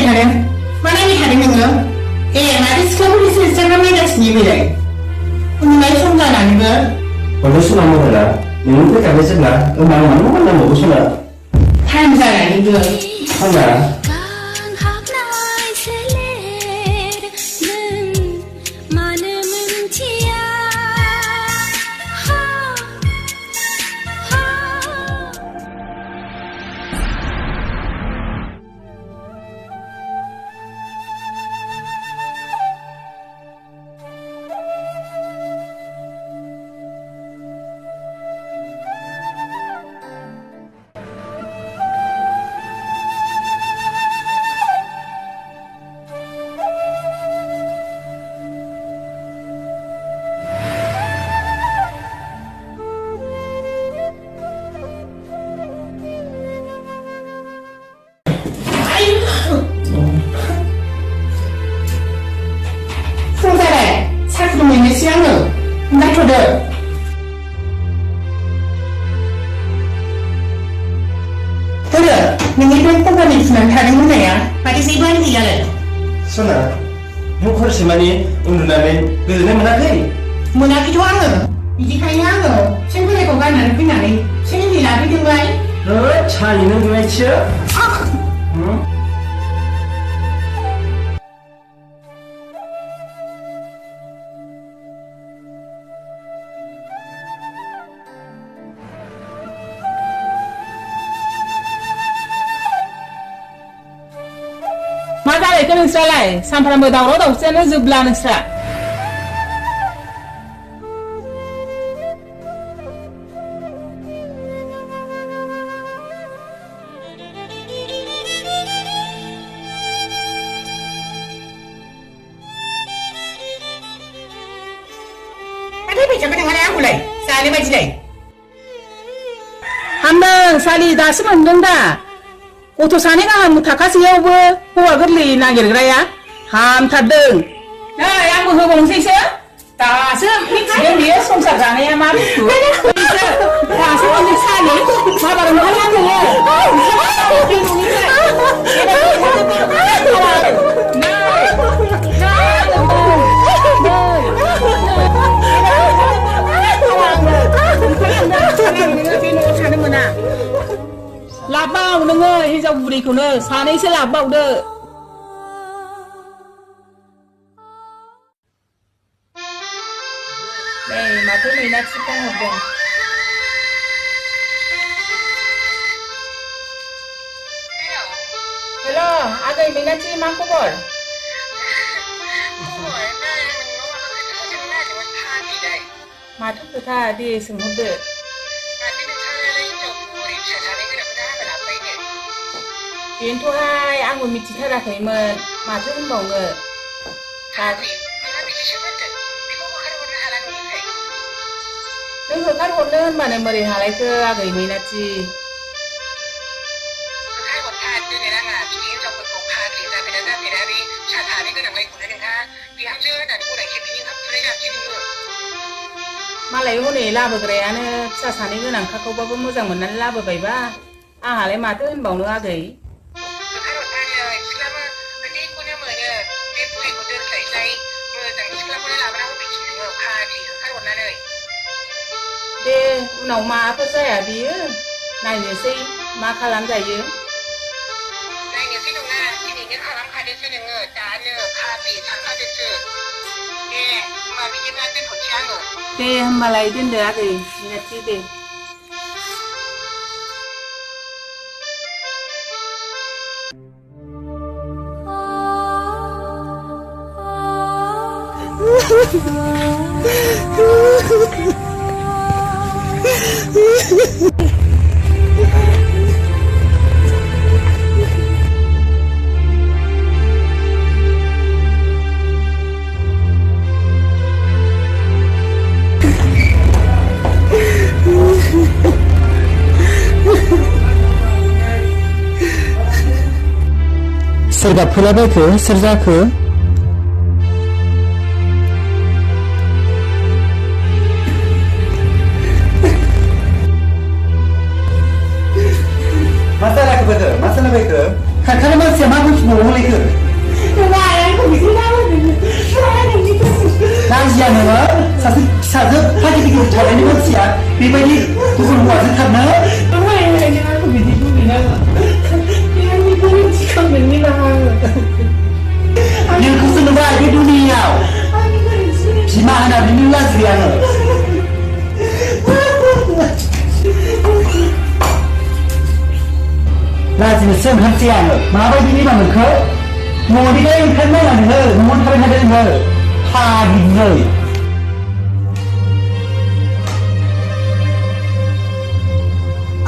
फैबाय थादों मा नायबाय थादों नोङो ए माथो सिख्लाफोरनि इन्सटाग्राम नायगासिनो बेलाय उन्दुनाय सम जानानैबो ओमफ्राय सना मबाइला नोंनो फैखाबाय जेब्ला होमबा आं मानो मबाइल नांबावगौ सना टाइम जानानैबो सना siang nggak ada. Udah, nengidon pembantu sunan hari mana ya? Pada si bani dia le. Sona, mau kursi mani undunamen, bener menakai? Menakai tu angga, ini kaya angga. Saya boleh kau kan nanti nanti, saya ni lagi tinggal. Cari nang gimana cia? मा जालायखो नोंस्रालाय सानफ्रामबो दावराव दावसियानो जोबला नोंस्रा Ada baca dengan aku lagi. Saya ni baca lagi. हामदों सालि दासो मोनदों दा गथ' सानै गाहाम थाखासेयावबो हौवा गोरलै नागिरग्राया हामथारदों नै आंबो होबावनोसैसो दासो मिथिदों बियो संसार जानाया मा बुस्थु दासो मोनदों सानै माबार ओंखारला नोङो लाबाव नोङो हिजाव बुरैखौनो सानैसो लाबावदो नै माथो मैनाथि फन हरदों हेल' आगै मैनाथि मा खबर माथो खोथा दे सोंहरदो बेनोथ'हाय आंबो मिथिथाराखैमोन माथो होनबावनो नों होखारहरनो होनबानो बोरै हालायखो आगै मैनाथि मालाय हनै लाबोग्रायानो फिसा सानै गोनांखाखौबाबो मोजां मोननानै लाबोबायबा आंहालाय माथो होनबावनो आगै दे उनाव माबाफोर जाया बियो नायनोसै मा खालामजायो नायनोसै नङा दिनैनो खालामखादोसो नोङो दानो खाबि थांखादोसो दे होमबा बिदिब्ला दोनथ'नोसै आङो दे होमबालाय दोनदो आगै मिनाथि दे सोर गाबफैलाबायखो सोर जाखो मा जालाखो बेखो मा जालाबायखो खारखानाय मानसिया मा बुंफिनबावनो हरलायखो मानसिया नोङो सासे फिसाजो फाटि गिदिर थानायनि मानसिया बेबायदि गुबुन हौवाजों थानो नोंखौसो नुबाय बे दुनियाव बिमा होननानै नों लाजियो आङो लाजिनोसो ओंखारसै आङो माबायदि बिमा मोनखो न'निफ्राय ओंखारनाङा नोङो न'आवनो थाबाय थादों नोङो फागिनै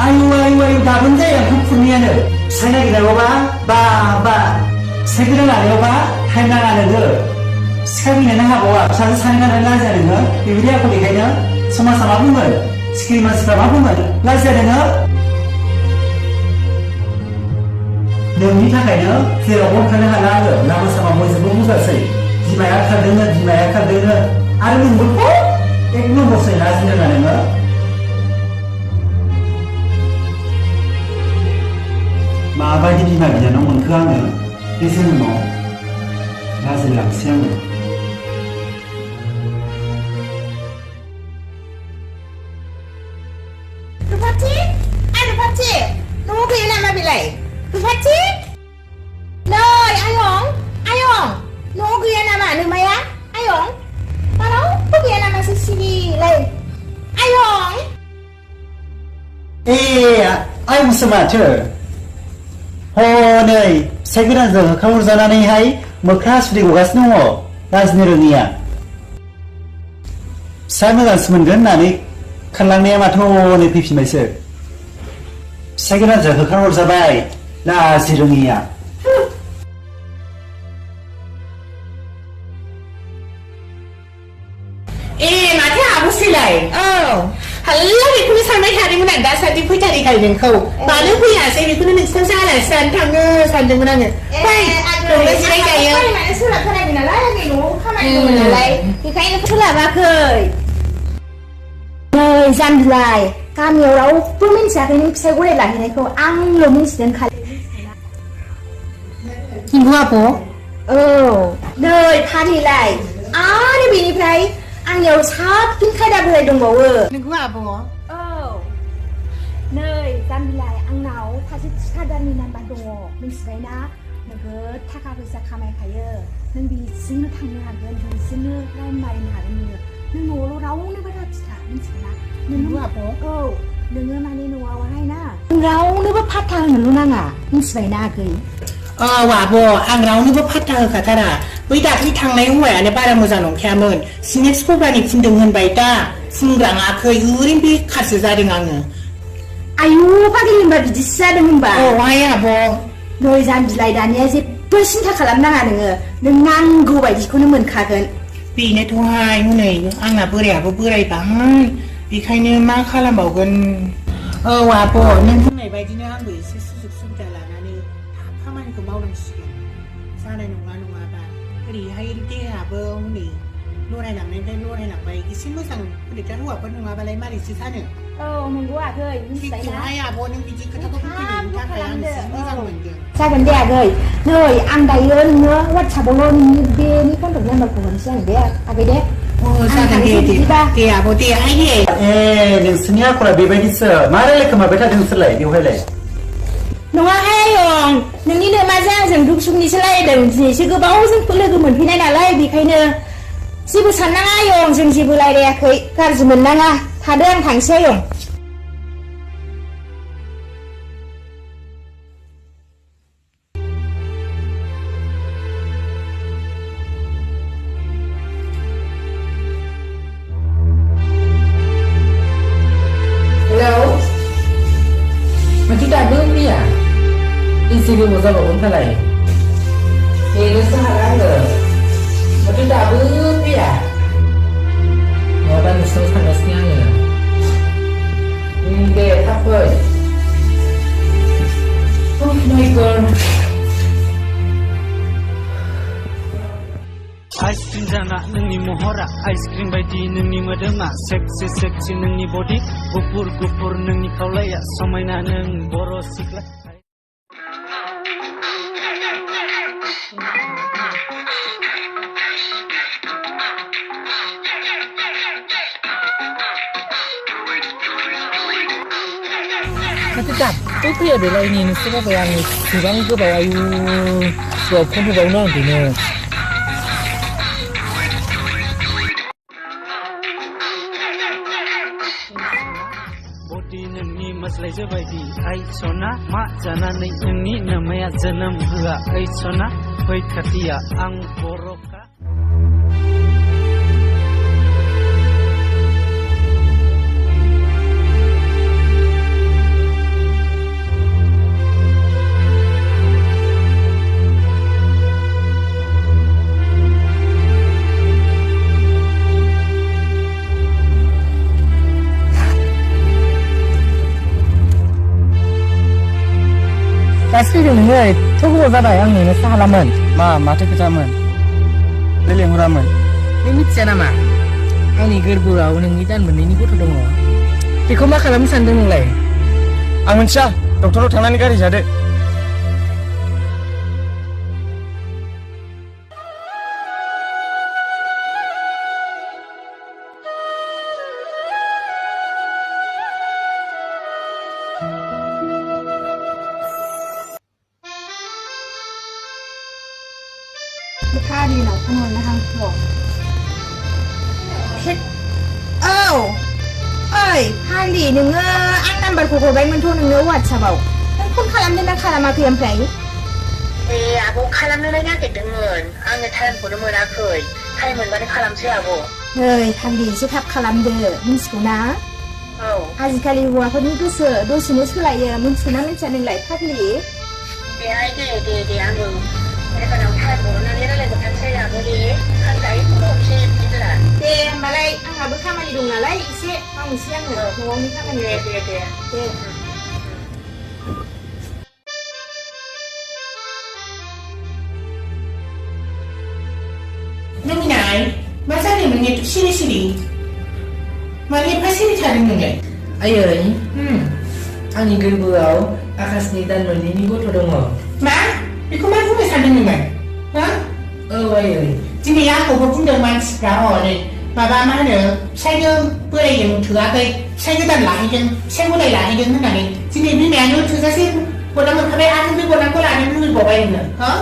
आयु आयु आयु दाबोनो जाया खुरनियानो फिसाइ नागिरनायावबा बा फिसाइ गोदान लानायावबा टाइम नाङा नोङो सिखा बिनायनो हाबावा फिसाजो सानै लानानै लाजिया नोङो बेबायदि आखल देखायनो समाजा मा बुंगोन सिखिरि मानसिफ्रा मा बुंगोन लाजिया नोङो नोंनि थाखायनो जेरावबो ओंखारनो हाला आङो लामा सामा बयजोंबो बुंजासै बिमाया खारदोंनो आरो नोंबोथ' एक नम्बरसै लाजिनो रोङा नोङो माबायदि बिमा बिनानाव मोनखो आङो बे जोनोमाव लाजिलांसै आङो Rupati? Rupati? Nunggu kayo naman bilay. Rupati? Loy, Ayong? Nunggu kayo naman, ano maya? Ayong? Parang, pag yan naman si Sigi, like, Ayong? आयंसो माथो हनै फिसाइ गोदानजों ओंखाम उरजानानैहाय मोख्रा हासुदै गगासिनो दङ लाजिनो रोङिया फिसा मोजांसो मोनगोन होननानै खारलांनाया माथो हनै फैफिनबायसो फिसाइ गोदानजों ओंखाम उरजाबाय लाजि रोङिया माथो आब'सैलाय? Hala, बेखौनो सानबाय थादोंमोन आं दासान्दि फैथारिखाय नोंखौ मानो फैयासै बेखौनो नोंसिनाव जालासो जानो थांनो सानदोंमोन आङो फै न'आवनो जिरायजायो माने सोलाबथाराखै नालाय आंनि न'आव खामानि दंमोन नालाय बेखायनो सोलाबाखै नै जाम्बिलाय गामियाव रावबो मिन्थियाखै नों फिसाइ गराय लाहैनायखौ आंल' मिन्थिदों खालि नंगौ आब' नै फाग्लिलाय आरो बेनिफ्राय आंनियाव साबसिन खायदा बोराय दंबावो नंगौ आब' नै जाम्बिलाय आंनाव सासे थिखादारनि नाम्बार दङ मिन्थिबायना नोगोद थाखा फैसा खामायखायो नों बेजोंनो थांनो हागोन बेजोंनो रां मारिनो हागोन नोङो न'आवल' रावनोबो दाखिथा मिन्थिबायना नंगौ आब' नोङो माने न'आवहाय ना नों रावनोबो फात्ता होनोल' नाङा मिन्थिबायना आगै आब' आं रावनोबो फात्ता होखाथारा बै दाख्लै थांनाय हौवायानो बारा मोजां नंखायामोन सिनेक्स कब्रानि फुनदों होनबाय दा फुनग्राङाखै ओरैनो बेखारसो जादों आङो आयु फाग्लि होनबा बिदिसो जादों होनबा आब' नै जाम्बिलाय दानिया जेबो सिन्था खालामनाङा नों नांगौ बायदिखौनो मोनखागोन बेनोथ'हाय हनै आंना बोरायाबो बोरायबाय बेखायनो मा खालामबावगोन आब' नों बुंनाय बायदिनो आंबो एसे सुजुग सुबिदा लानानै खामानिखौ मावनांसिगोन जानाय नङाबा ओरैहाय देहायाबो हनै लरायलांनायनिफ्राय लरायलांबाय एसे मोजां हनेथार हौवाफोर नङाबालाय मारैसो जानो नंगौ आगै मिन्थिबायना आब' नों बिदि खोथाखौ बुंफैनायनि थाखाय आं एसे मोजां मोनदों जागोन दे आगै नै आं दायो नोंनो वाट्सएपआवल' नोंनि बेनि कन्टेक्ट नाम्बारखौ हरनोसै आं दे आगै दे जागोन दे आब' दे आइये नोंसोरनि आखला बेबायदिसो मा रायलायखोमाबाय थादों नोंसोरलाय बेवहायलाय नङाहाय आयं नोंनि नोमाजों आंजों दुख सुखनिसो रायलायदों दिनैसो गोबावजों लोगो मोनफैनाय नालाय बेखायनो जेबो साननाङा आयं जों जेबो रायलायाखै गाज्रि मोननाङा थादो आं थांसै आयं Macam tak belum dia. Isi dia masa bawa untai. Dia seharang ke. Macam tak belum dia. Orang mesti panasnya ke. Dia tak apa. Oh my god. Ice cream जाना नोंनि महरा आइसक्रिम बायदि नोंनि मोदोमा सेक्सि सेक्सि नोंनि बडि गुफुर गुफुर नोंनि खावलाया समायना नों बर' सिख्ला Tapi tapi ada lain ini sebab yang kurang ke bawah ayu sebab kamu bangun nanti ni. body नोंनि मोज्लायजो बायदि आइ सना मा जानानै नोंनि नामाया जोनोम होआ ओइ सना फै खाथिया आं बर'खा Tapi dengan tu gua pada yang ni salaman. Mata ketaman. Beli huraman. Ini cina mah. Ani gerburau nengi dan menini gua tu dong. Tiko mak kalam sandeng leh. Ang moनथिया डक्टराव थांनानै गारि जादोค่าดีหนักขโมยนะทางหลวงเฮ็ดเอ้ยค่าดีหนึ่งอันนั้นบัตรผู้ใบมันทั่วหนึ่งวัดสบายนั่นคุณคาลัมได้นะคาลัมมาเพียงไผaku kalamnya nyakit dengan anginท่านผู้ดำเนินเคยใครเหมือนบ้านคาลัมเชื่อบ่เฮ้ยทำดีสิครับคาลัมเด้อมึงสูนะอาจิคาลีวัวคนนี้ก็เสือดูสินึกชื่ออะไรมึงสูนะมันจะหนึ่งไหลพักหลีเดี๋ยวอังมึงไอ้คนน้องท่านผู้นั้นนี่ได้เลยกับท่านเชื่อบ่ดีท่านใจผู้โอเคจิตละเดี๋ยวมาเลยอังเอาไปข้ามาดีดูนะเลยอีเสียฟังเสียงเหรอหัวมีข้ามาเลยเดี๋ยวนั่นไงมาซะนี่มันเนี่ยชิริมันเนี่ยพาชิริทางนึงเลย Ayo ni. Ani gerburau akas ni dan menini gua tu dong. มาพี่ก็มาพูดไปทางนึงไงฮะAyo. จริงๆแล้วผมพูดเดิมมันสกาวเลยมาบ้านมาเนี่ยใช้เรื่องเพื่ออะไรอย่างถืออะไรใช้ก็ตัดหลายกันใช้ก็หลายกันนั่นแหละจริงๆพี่แม่เนี่ยถือซะสิคนนั้นมันเขาไปอ่านที่คนนั้นก็อ่านที่มือบอกไปเนี่ยฮะ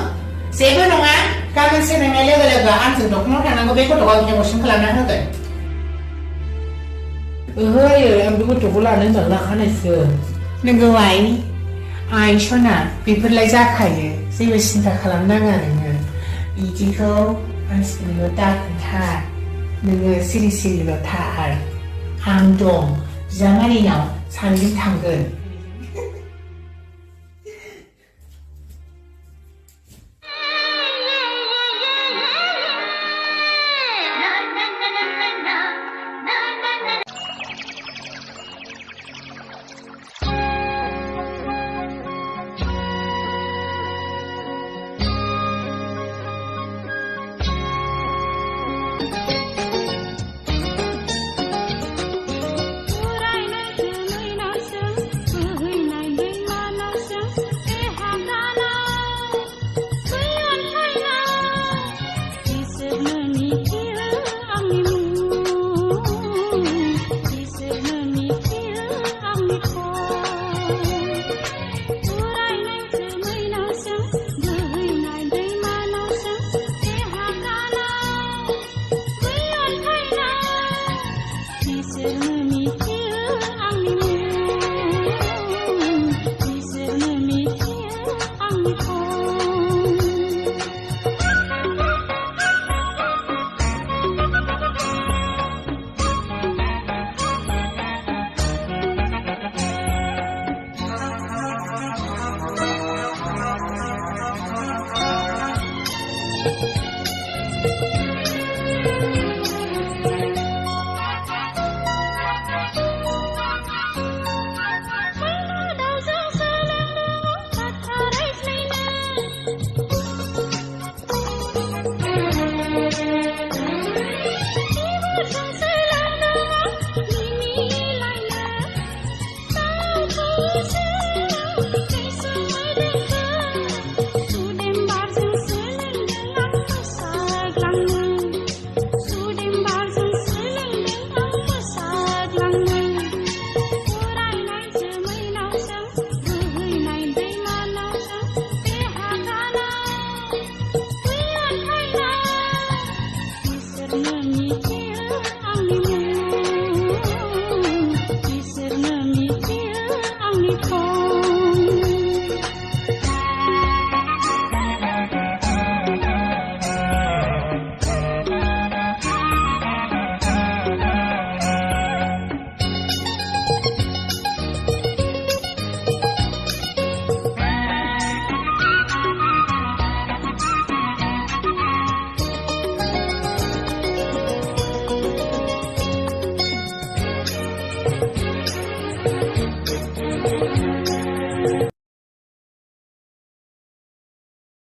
เสียไปหรอไงการเป็นเสียยังไงเรียกอะไรก็อ่านถึงดอกน้องทางนั้นก็ไปก็ดอกอย่างว่าฉันพลังนั้นเท่าไหร่Ayo, ambil gua tu pula ni tak nak kan itu. นึกเอาไว้ไอชอบน่ะปีเปิดไล่จากใครเนี่ยสิว่าฉันจะขลังนั่งงานเนี่ยอีจีเขาอันสิ่งที่ตาขึ้นท่าหนึ่งสิ่งที่เราท่าอะไรหางดงจะไม่ได้เนาะฉันยิ่งทำเกิน बेखौनो आंनि